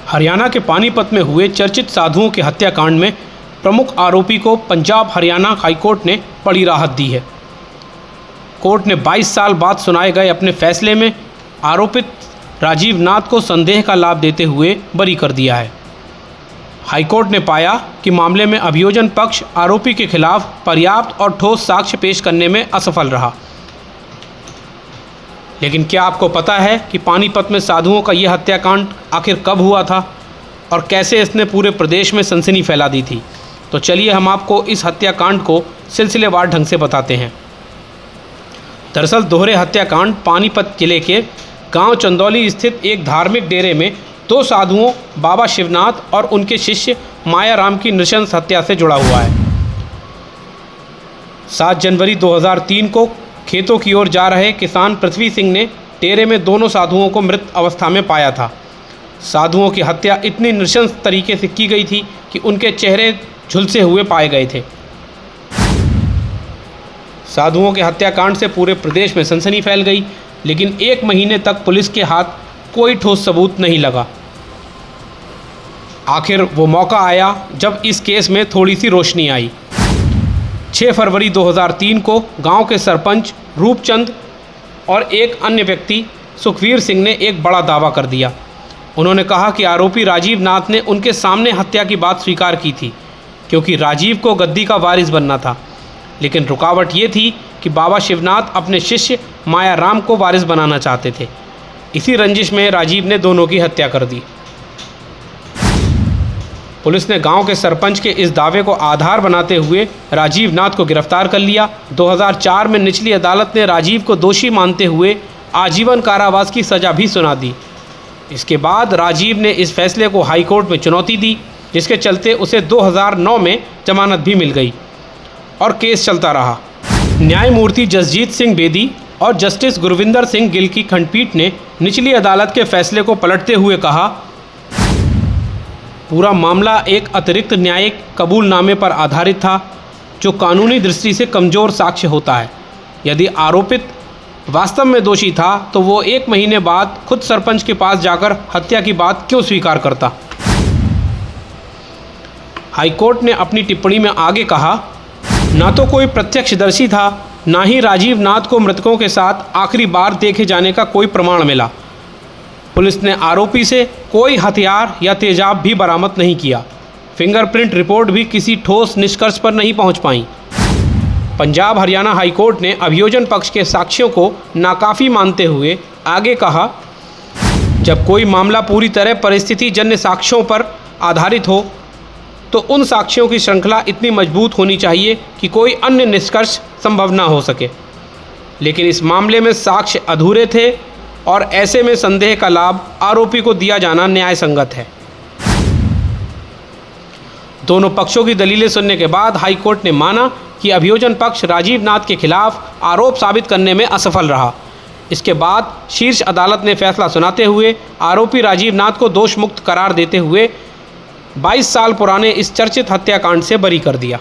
हरियाणा के पानीपत में हुए चर्चित साधुओं के हत्याकांड में प्रमुख आरोपी को पंजाब हरियाणा हाईकोर्ट ने बड़ी राहत दी है। कोर्ट ने 22 साल बाद सुनाए गए अपने फैसले में आरोपित राजीव नाथ को संदेह का लाभ देते हुए बरी कर दिया है। हाईकोर्ट ने पाया कि मामले में अभियोजन पक्ष आरोपी के खिलाफ पर्याप्त और ठोस साक्ष्य पेश करने में असफल रहा। लेकिन क्या आपको पता है कि पानीपत में साधुओं का यह हत्याकांड आखिर कब हुआ था और कैसे इसने पूरे प्रदेश में सनसनी फैला दी थी? तो चलिए हम आपको इस हत्याकांड को सिलसिलेवार ढंग से बताते हैं। दरअसल दोहरे हत्याकांड पानीपत जिले के गांव चंदौली स्थित एक धार्मिक डेरे में दो साधुओं बाबा शिवनाथ और उनके शिष्य मायाराम की नृशंस हत्या से जुड़ा हुआ है। 7 जनवरी 2003 को खेतों की ओर जा रहे किसान पृथ्वी सिंह ने डेरे में दोनों साधुओं को मृत अवस्था में पाया था। साधुओं की हत्या इतनी नृशंस तरीके से की गई थी कि उनके चेहरे झुलसे हुए पाए गए थे। साधुओं के हत्याकांड से पूरे प्रदेश में सनसनी फैल गई, लेकिन 1 महीने तक पुलिस के हाथ कोई ठोस सबूत नहीं लगा। आखिर वो मौका आया जब इस केस में थोड़ी सी रोशनी आई। 6 फरवरी 2003 को गांव के सरपंच रूपचंद और एक अन्य व्यक्ति सुखवीर सिंह ने एक बड़ा दावा कर दिया। उन्होंने कहा कि आरोपी राजीव नाथ ने उनके सामने हत्या की बात स्वीकार की थी, क्योंकि राजीव को गद्दी का वारिस बनना था। लेकिन रुकावट ये थी कि बाबा शिवनाथ अपने शिष्य मायाराम को वारिस बनाना चाहते थे। इसी रंजिश में राजीव ने दोनों की हत्या कर दी। पुलिस ने गांव के सरपंच के इस दावे को आधार बनाते हुए राजीव नाथ को गिरफ्तार कर लिया। 2004 में निचली अदालत ने राजीव को दोषी मानते हुए आजीवन कारावास की सज़ा भी सुना दी। इसके बाद राजीव ने इस फैसले को हाईकोर्ट में चुनौती दी, जिसके चलते उसे 2009 में जमानत भी मिल गई और केस चलता रहा। न्यायमूर्ति जसजीत सिंह बेदी और जस्टिस गुरविंदर सिंह गिल की खंडपीठ ने निचली अदालत के फैसले को पलटते हुए कहा, पूरा मामला एक अतिरिक्त न्यायिक कबूलनामे पर आधारित था, जो कानूनी दृष्टि से कमज़ोर साक्ष्य होता है। यदि आरोपित वास्तव में दोषी था तो वो 1 महीने बाद खुद सरपंच के पास जाकर हत्या की बात क्यों स्वीकार करता? हाईकोर्ट ने अपनी टिप्पणी में आगे कहा, ना तो कोई प्रत्यक्षदर्शी था, ना ही राजीव नाथ को मृतकों के साथ आखिरी बार देखे जाने का कोई प्रमाण मिला। पुलिस ने आरोपी से कोई हथियार या तेजाब भी बरामद नहीं किया। फिंगरप्रिंट रिपोर्ट भी किसी ठोस निष्कर्ष पर नहीं पहुंच पाई। पंजाब हरियाणा हाईकोर्ट ने अभियोजन पक्ष के साक्ष्यों को नाकाफ़ी मानते हुए आगे कहा, जब कोई मामला पूरी तरह परिस्थिति जन्य साक्ष्यों पर आधारित हो तो उन साक्ष्यों की श्रृंखला इतनी मजबूत होनी चाहिए कि कोई अन्य निष्कर्ष संभव ना हो सके। लेकिन इस मामले में साक्ष्य अधूरे थे और ऐसे में संदेह का लाभ आरोपी को दिया जाना न्याय संगत है। दोनों पक्षों की दलीलें सुनने के बाद हाईकोर्ट ने माना कि अभियोजन पक्ष राजीव नाथ के खिलाफ आरोप साबित करने में असफल रहा। इसके बाद शीर्ष अदालत ने फैसला सुनाते हुए आरोपी राजीव नाथ को दोष मुक्त करार देते हुए 22 साल पुराने इस चर्चित हत्याकांड से बरी कर दिया।